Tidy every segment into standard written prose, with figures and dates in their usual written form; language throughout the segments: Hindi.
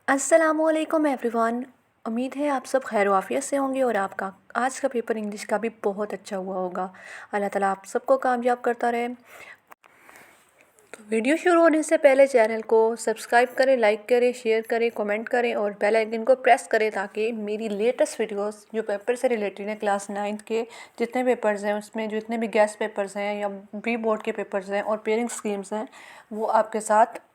अस्सलामुअलैकुम एवरीवन। उम्मीद है आप सब खैर आफियत से होंगे और आपका आज का पेपर इंग्लिश का भी बहुत अच्छा हुआ होगा। अल्लाह ताला आप सबको कामयाब करता रहे। तो वीडियो शुरू होने से पहले चैनल को सब्सक्राइब करें, लाइक करें, शेयर करें, कमेंट करें और बेल आइकन को प्रेस करें ताकि मेरी लेटेस्ट वीडियोस जो पेपर से रिलेटेड हैं, क्लास 9 के जितने पेपर्स हैं उसमें जितने भी गेस्ट पेपर्स हैं या प्री बोर्ड के पेपर्स हैं और पेयरिंग स्कीम्स हैं, वो आपके साथ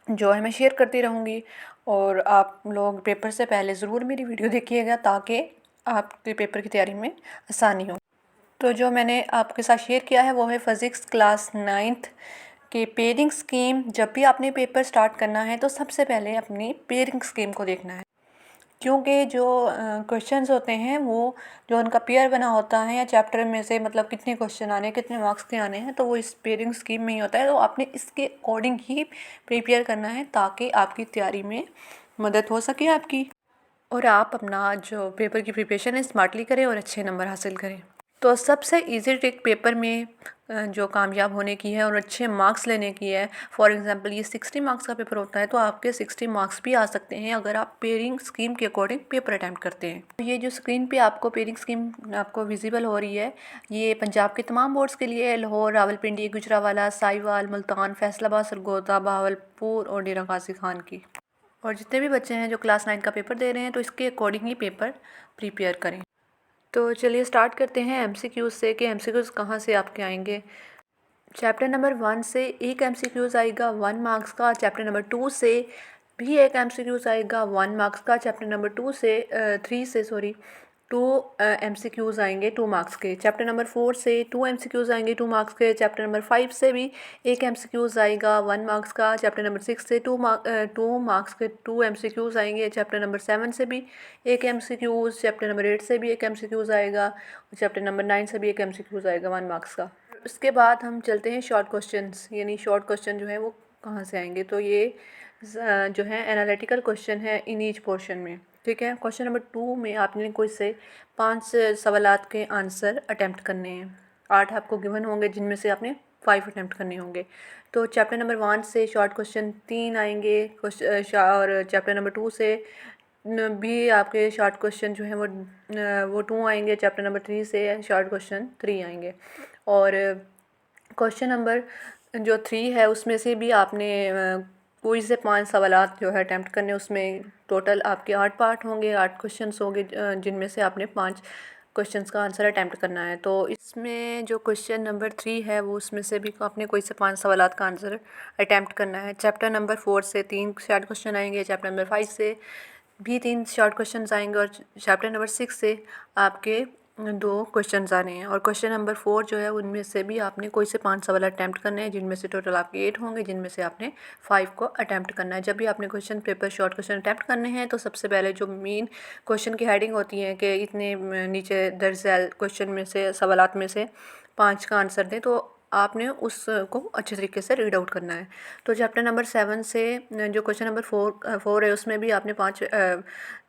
जो है मैं शेयर करती रहूँगी। और आप लोग पेपर से पहले ज़रूर मेरी वीडियो देखिएगा ताकि आपके पेपर की तैयारी में आसानी हो। तो जो मैंने आपके साथ शेयर किया है वो है फिज़िक्स क्लास 9th के पेयरिंग स्कीम। जब भी आपने पेपर स्टार्ट करना है तो सबसे पहले अपनी पेयरिंग स्कीम को देखना है, क्योंकि जो क्वेश्चंस होते हैं वो जो उनका पेयर बना होता है या चैप्टर में से मतलब कितने क्वेश्चन आने हैं, कितने मार्क्स के आने हैं, तो वो इस पेयरिंग स्कीम में ही होता है। तो आपने इसके अकॉर्डिंग ही प्रिपेयर करना है ताकि आपकी तैयारी में मदद हो सके आपकी, और आप अपना जो पेपर की प्रिपरेशन है स्मार्टली करें और अच्छे नंबर हासिल करें। तो सबसे इजी ट्रिक पेपर में जो कामयाब होने की है और अच्छे मार्क्स लेने की है, फॉर एग्जांपल ये 60 मार्क्स का पेपर होता है तो आपके 60 मार्क्स भी आ सकते हैं अगर आप पेयरिंग स्कीम के अकॉर्डिंग पेपर अटैम्प्ट करते हैं। तो ये जो स्क्रीन पे आपको पेयरिंग स्कीम आपको विजिबल हो रही है, ये पंजाब के तमाम बोर्ड्स के लिए है। लाहौर, रावलपिंडी, गुजरावाला, साहिवाल, मुल्तान, फैसलाबाद, सरगोदा, बहावलपुर और डेरा गाजी खान की। और जितने भी बच्चे हैं जो क्लास 9 का पेपर दे रहे हैं तो इसके अकॉर्डिंग ही पेपर प्रिपेयर करें। तो चलिए स्टार्ट करते हैं एमसीक्यूज़ से कि एमसीक्यूज़ कहाँ से आपके आएंगे। चैप्टर नंबर 1 से एक एमसीक्यूज़ आएगा 1 मार्क्स का। चैप्टर नंबर 2 से भी एक एमसीक्यूज़ आएगा 1 मार्क्स का। चैप्टर नंबर 3 से 2 एमसीक्यूज़ आएंगे 2 मार्क्स के। चैप्टर नंबर 4 से 2 एमसीक्यूज़ आएंगे 2 मार्क्स के। चैप्टर नंबर 5 से भी एक एमसीक्यूज़ आएगा 1 मार्क्स का। चैप्टर नंबर 6 से 2 मार्क्स के 2 एमसीक्यूज़ आएंगे। चैप्टर नंबर 7 से भी एक एमसीक्यूज़। चैप्टर नंबर 8 से भी एक एमसीक्यूज़ आएगा और चैप्टर नंबर 9 से भी एक एमसीक्यूज़ आएगा 1 मार्क्स का। उसके बाद हम चलते हैं शॉर्ट क्वेश्चंस, यानी शॉर्ट क्वेश्चन जो है वो कहाँ से आएंगे। तो ये जो है एनालिटिकल क्वेश्चन है इन ईच पोर्शन में, ठीक है। क्वेश्चन नंबर 2 में आपने कोई से 5 सवालात के आंसर अटैम्प्ट करने हैं। 8 आपको गिवन होंगे जिनमें से आपने 5 अटैम्प्ट करने होंगे। तो चैप्टर नंबर 1 से शॉर्ट क्वेश्चन 3 आएंगे और चैप्टर नंबर 2 से भी आपके शॉर्ट क्वेश्चन जो हैं वो 2 आएंगे। चैप्टर नंबर 3 से शॉर्ट क्वेश्चन 3 आएंगे। और क्वेश्चन नंबर जो 3 है उसमें से भी आपने कोई से 5 सवालात जो है अटैम्प्ट करने। उसमें टोटल आपके 8 पार्ट होंगे, 8 क्वेश्चंस होंगे जिनमें से आपने 5 क्वेश्चंस का आंसर अटैम्प्ट करना है। तो इसमें जो क्वेश्चन नंबर 3 है वो उसमें से भी आपने कोई से 5 सवालात का आंसर अटैम्प्ट करना है। चैप्टर नंबर 4 से 3 शॉर्ट क्वेश्चन आएंगे। चैप्टर नंबर 5 से भी 3 शॉर्ट क्वेश्चंस आएंगे और चैप्टर नंबर 6 से आपके 2 क्वेश्चंस आने हैं। और क्वेश्चन नंबर 4 जो है उनमें से भी आपने कोई से 5 सवाल अटैम्प्ट करने हैं जिनमें से टोटल आपके 8 होंगे, जिनमें से आपने 5 को अटैम्प्ट करना है। जब भी आपने question paper short question attempt करने हैं तो सबसे पहले जो मेन क्वेश्चन की हेडिंग होती है कि इतने नीचे दर्ज क्वेश्चन में से सवालात में से 5 का आंसर दें, तो आपने उसको अच्छे तरीके से रीड आउट करना है। तो चैप्टर नंबर 7 से जो क्वेश्चन नंबर 4 है उसमें भी आपने 5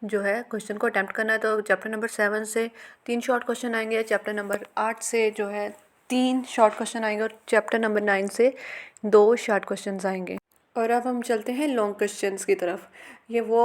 जो है क्वेश्चन को अटैम्प्ट करना है। तो चैप्टर नंबर 7 से 3 शॉर्ट क्वेश्चन आएंगे। चैप्टर नंबर 8 से जो है 3 शॉर्ट क्वेश्चन आएंगे और चैप्टर नंबर 9 से 2 शॉर्ट क्वेश्चन आएंगे। और अब हम चलते हैं लॉन्ग क्वेश्चंस की तरफ। ये वो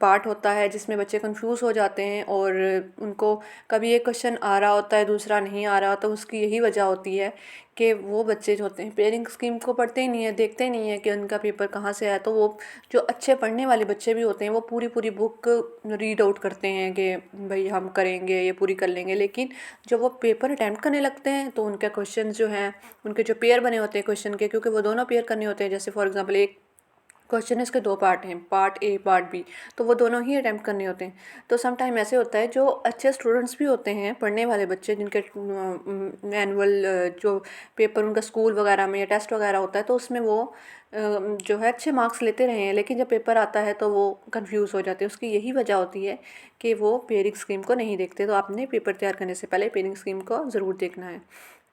पार्ट होता है जिसमें बच्चे कंफ्यूज हो जाते हैं और उनको कभी एक क्वेश्चन आ रहा होता है दूसरा नहीं आ रहा, तो उसकी यही वजह होती है कि वो बच्चे जो होते हैं पेयरिंग स्कीम को पढ़ते ही नहीं है, देखते ही नहीं है कि उनका पेपर कहाँ से आया। तो वो जो अच्छे पढ़ने वाले बच्चे भी होते हैं वो पूरी पूरी बुक रीड आउट करते हैं कि भाई हम करेंगे, ये पूरी कर लेंगे, लेकिन जब वो पेपर अटैम्प्ट करने लगते हैं तो उनके क्वेश्चन जो हैं उनके जो पेयर बने होते हैं क्वेश्चन के, क्योंकि वो दोनों पेयर करने होते हैं। जैसे फॉर एग्जांपल एक क्वेश्चन है इसके 2 पार्ट हैं, पार्ट ए पार्ट बी, तो वो दोनों ही अटैम्प्ट करने होते हैं। तो सम टाइम ऐसे होता है जो अच्छे स्टूडेंट्स भी होते हैं, पढ़ने वाले बच्चे जिनके एनुअल जो पेपर उनका स्कूल वगैरह में या टेस्ट वगैरह होता है तो उसमें वो जो है अच्छे मार्क्स लेते रहे हैं, लेकिन जब पेपर आता है तो वो कंफ्यूज हो जाते हैं। उसकी यही वजह होती है कि वो पेयरिंग स्कीम को नहीं देखते। तो आपने पेपर तैयार करने से पहले पेयरिंग स्कीम को ज़रूर देखना है,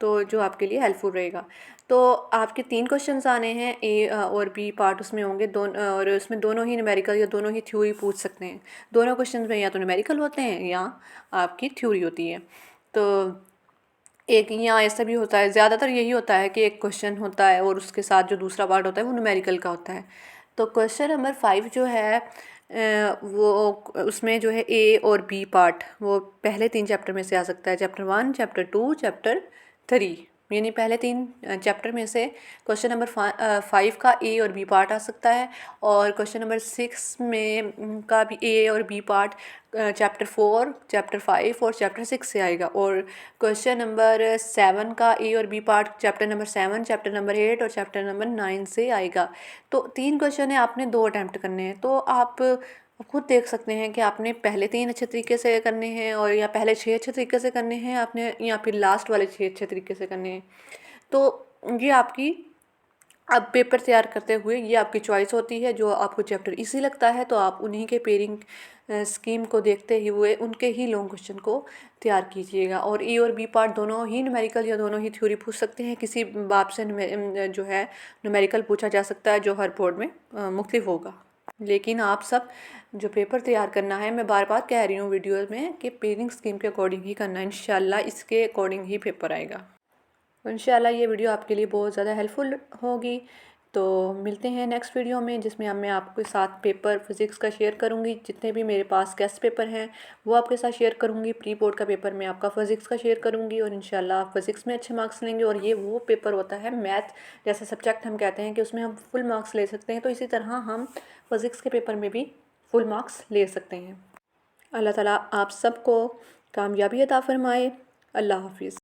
तो जो आपके लिए हेल्पफुल रहेगा। तो आपके 3 क्वेश्चंस आने हैं, ए और बी पार्ट उसमें होंगे और उसमें दोनों ही न्यूमेरिकल या दोनों ही थ्योरी पूछ सकते हैं। दोनों क्वेश्चंस में या तो न्यूमेरिकल होते हैं या आपकी थ्योरी होती है। तो एक यहाँ ऐसा भी होता है, ज़्यादातर यही होता है कि एक क्वेश्चन होता है और उसके साथ जो दूसरा पार्ट होता है वो न्यूमेरिकल का होता है। तो क्वेश्चन नंबर 5 जो है वो उसमें जो है ए और बी पार्ट वो पहले 3 चैप्टर में से आ सकता है, चैप्टर 1, चैप्टर 2, चैप्टर 3, यानी पहले 3 चैप्टर में से क्वेश्चन नंबर 5 का ए और बी पार्ट आ सकता है। और क्वेश्चन नंबर 6 में का भी ए और बी पार्ट चैप्टर 4, चैप्टर 5 और चैप्टर 6 से आएगा। और क्वेश्चन नंबर 7 का ए और B part chapter number 7, chapter number 8 और चैप्टर नंबर 9 से आएगा। तो 3 क्वेश्चन है, आपने 2 अटैम्प्ट करने हैं। तो आप खुद देख सकते हैं कि आपने पहले 3 अच्छे तरीके से करने हैं और या पहले 6 अच्छे तरीके से करने हैं आपने, या फिर लास्ट वाले 6 अच्छे तरीके से करने हैं। तो ये आपकी अब पेपर तैयार करते हुए ये आपकी चॉइस होती है। जो आपको चैप्टर इजी लगता है तो आप उन्हीं के पेयरिंग स्कीम को देखते ही हुए उनके ही लॉन्ग क्वेश्चन को तैयार कीजिएगा। और ए और बी पार्ट दोनों ही न्यूमेरिकल या दोनों ही थ्योरी पूछ सकते हैं, किसी बाब से जो है न्यूमेरिकल पूछा जा सकता है जो हर बोर्ड में मुख्तलिफ होगा। लेकिन आप सब जो पेपर तैयार करना है, मैं बार बार कह रही हूँ वीडियो में कि पेयरिंग स्कीम के अकॉर्डिंग ही करना है। इंशाल्लाह इसके अकॉर्डिंग ही पेपर आएगा। इंशाल्लाह ये वीडियो आपके लिए बहुत ज़्यादा हेल्पफुल होगी। तो मिलते हैं नेक्स्ट वीडियो में, जिसमें मैं आपके साथ पेपर फिज़िक्स का शेयर करूँगी। जितने भी मेरे पास गेस्ट पेपर हैं वो आपके साथ शेयर करूँगी। प्री बोर्ड का पेपर मैं आपका फ़िज़िक्स का शेयर करूँगी और इंशाल्लाह आप फ़िज़िक्स में अच्छे मार्क्स लेंगे। और ये वो पेपर होता है मैथ जैसे सब्जेक्ट हम कहते हैं कि उसमें हम फुल मार्क्स ले सकते हैं, तो इसी तरह हम फ़िज़िक्स के पेपर में भी फुल मार्क्स ले सकते हैं। अल्लाह ताला आप सबको कामयाबी अता फ़रमाए। अल्लाह हाफिज़।